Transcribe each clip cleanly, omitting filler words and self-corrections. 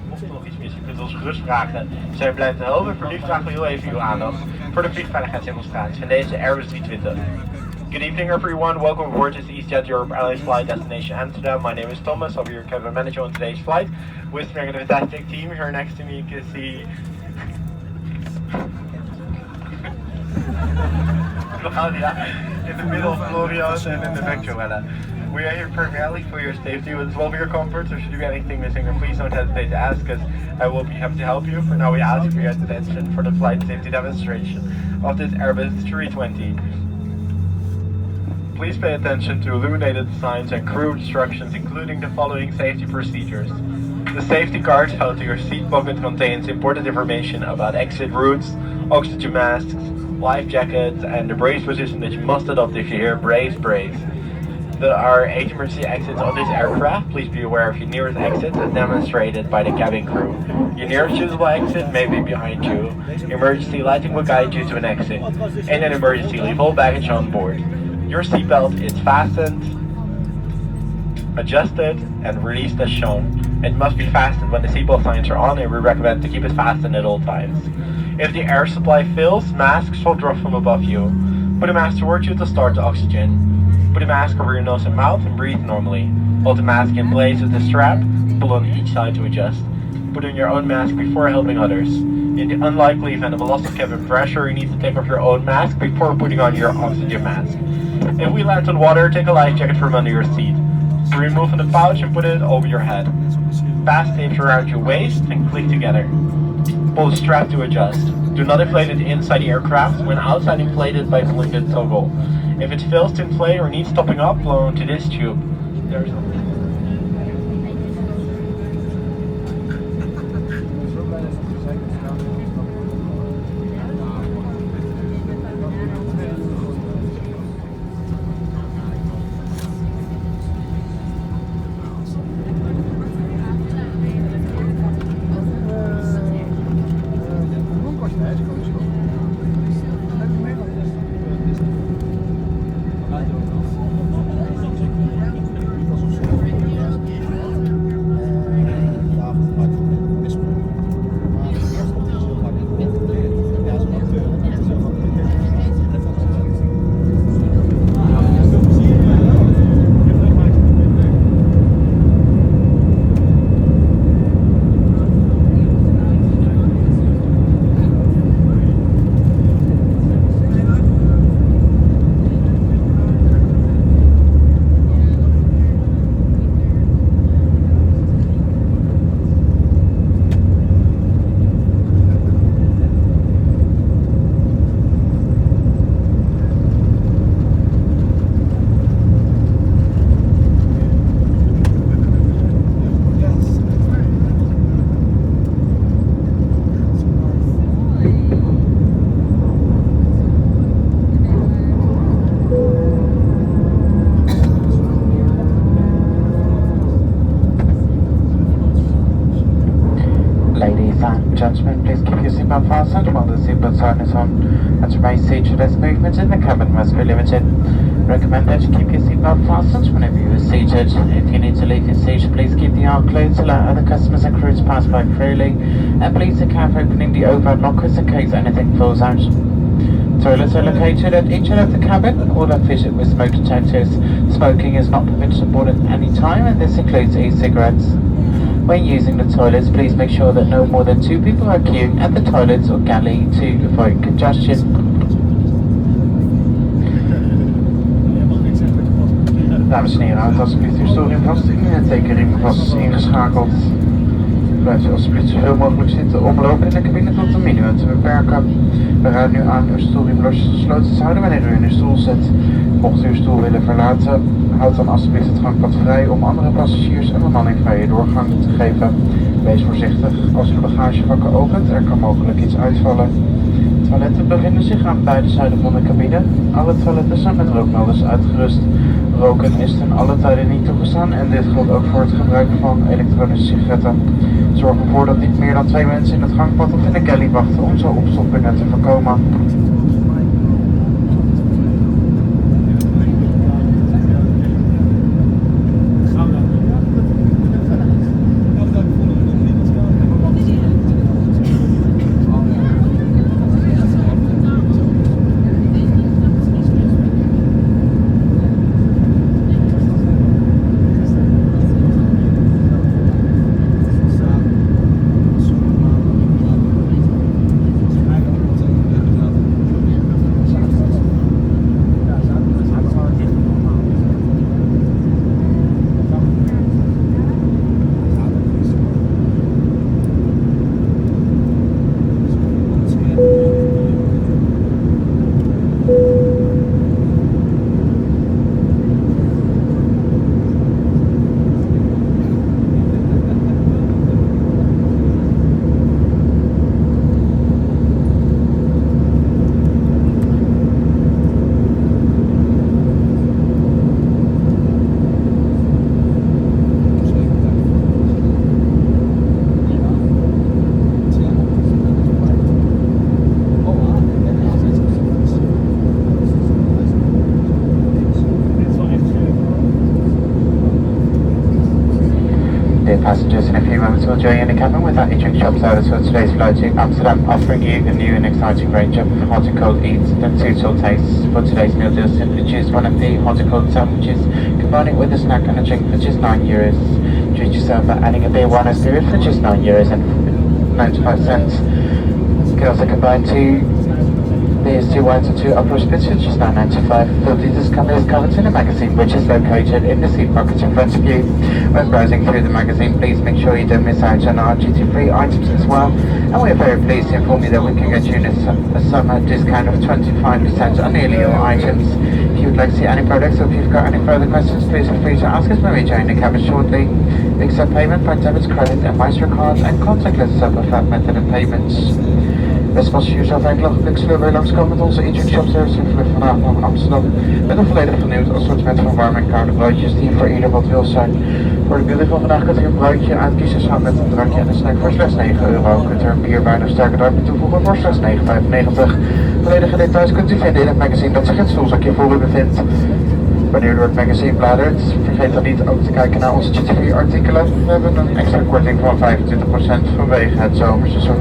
Mocht er nog iets mis, je kunt ons gerust vragen. Zij blijft helpen. Voor nu vragen we heel even uw aandacht voor de vliegveiligheidsdemonstratie van deze Airbus A320. Good evening everyone, welcome aboard this Easyjet Europe Airlines flight destination Amsterdam. My name is Thomas, I'll be your cabin manager on today's flight. With me, a fantastic team here next to me. You can see in the middle of Florian and in the back Joella. We are here primarily for your safety, but as well for your comfort, so should you be anything missing, then please don't hesitate to ask us. I will be happy to help you. For now, we ask for your attention for the flight safety demonstration of this Airbus A320. Please pay attention to illuminated signs and crew instructions, including the following safety procedures. The safety card held to your seat pocket contains important information about exit routes, oxygen masks, life jackets, and the brace position that you must adopt if you hear brace, brace. There are 8 emergency exits on this aircraft. Please be aware of your nearest exit as demonstrated by the cabin crew. Your nearest usable exit may be behind you. Emergency lighting will guide you to an exit. In an emergency, leave all baggage on board. Your seatbelt is fastened, adjusted, and released as shown. It must be fastened when the seatbelt signs are on, and we recommend to keep it fastened at all times. If the air supply fails, masks will drop from above you. Put a mask towards you to start the oxygen. Put a mask over your nose and mouth and breathe normally. Hold the mask in place with the strap, pull on each side to adjust. Put on your own mask before helping others. In the unlikely event of a loss of cabin pressure, you need to take off your own mask before putting on your oxygen mask. If we land on water, take a life jacket from under your seat. Remove from the pouch and put it over your head. Pass tapes around your waist and click together. Pull the strap to adjust. Do not inflate it inside the aircraft. When outside, inflate it by pulling the toggle. If it fails to inflate or needs topping up, blow into this tube. There's seatbelt fastened while the seatbelt sign is on, and to remain seated as movement in the cabin must be limited. Recommend that you keep your seatbelt fastened whenever you are seated. If you need to leave your seat, please keep the aisle clear to allow other customers and crew to pass by freely, and please take care of opening the overhead lockers in case anything falls out. Toilets are located at each end of the cabin. All are fitted with smoke detectors. Smoking is not permitted aboard at any time, and this includes e-cigarettes. When using the toilets, please make sure that no more than 2 people are queuing at the toilets or galley to avoid congestion. Dames en heren, houd alsjeblieft uw stoel in vast. De tekenriem vast is ingeschakeld. Blijft u alsjeblieft zoveel mogelijk zitten om lopen in de cabine tot een minimum te beperken. We raden nu aan uw stoelriem losgesloten te houden wanneer u in uw stoel zit. Mocht u uw stoel willen verlaten, houd dan alsjeblieft het gangpad vrij om andere passagiers en bemanning vrije doorgang te geven. Wees voorzichtig als u de bagagevakken opent, er kan mogelijk iets uitvallen. Toiletten bevinden zich aan beide zijden van de cabine. Alle toiletten zijn met rookmelders uitgerust. Roken is ten alle tijden niet toegestaan en dit geldt ook voor het gebruik van elektronische sigaretten. Zorg ervoor dat niet meer dan 2 mensen in het gangpad of in de galley wachten om zo opstoppingen te voorkomen. Passengers, in a few moments we'll join you in the cabin with our e-drink shop service for today's flight to Amsterdam, offering you a new and exciting range of hot and cold eats and 2 chill tastes. For today's meal deal, simply choose one of the hot and cold sandwiches, combine it with a snack and a drink for just €9. Treat yourself by adding a beer wine and spirit for just €9 and 95 cents. You can also combine 2 beers, 2 wines and 2 Aperol spritz for just $9.95. Full details is covered in the magazine, which is located in the seat pocket in front of you. When browsing through the magazine, please make sure you don't miss out on our duty-free items as well. And we're very pleased to inform you that we can get you a summer discount of 25% on nearly all items. If you would like to see any products or if you've got any further questions, please feel free to ask us when we join the cabin shortly. We accept payment by debit, credit and Maestro-cards and contactless is our preferred method of payments. Beste passagiers, uiteindelijk zullen we langskomen met onze e-drink shop service in vlucht vandaag naar Amsterdam. Met een volledig vernieuwd assortiment van warme en koude broodjes die voor ieder wat wil zijn. Voor de building van vandaag kunt u een broodje uitkiezen samen met een drankje en een snack voor slechts €9. Kunt u er een bier, wijn of sterke drank toevoegen voor slechts €9,95. Volledige details kunt u vinden in het magazine dat zich in het stoelzakje voor u bevindt. Wanneer u door het magazine bladert, vergeet dan niet ook te kijken naar onze duty-free artikelen. We hebben een extra korting van 25% vanwege het zomerseizoen.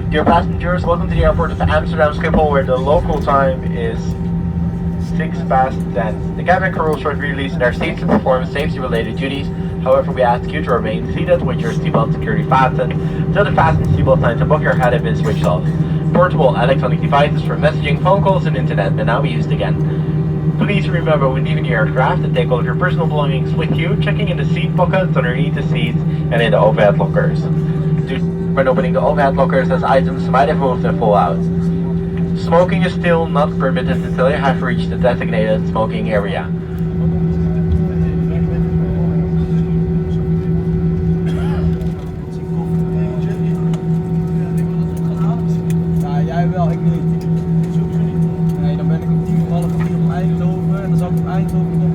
Dear passengers, welcome to the airport of Amsterdam Schiphol, where the local time is 10:06. The cabin crew will shortly release in their seats to perform safety-related duties. However, we ask you to remain seated with your seatbelt securely fastened until the fastened seatbelt signs above your head have been switched off. Portable electronic devices for messaging, phone calls, and internet may now be used again. Please remember when leaving the aircraft to take all of your personal belongings with you, checking in the seat pockets underneath the seats and in the overhead lockers. When opening the overhead lockers, as items might have moved and fall out. Smoking is still not permitted until you have reached the designated smoking area. Ja, jij wel, ik niet. Nee, dan ben ik om 10:30 op Eindhoven en dan zal ik op Eindhoven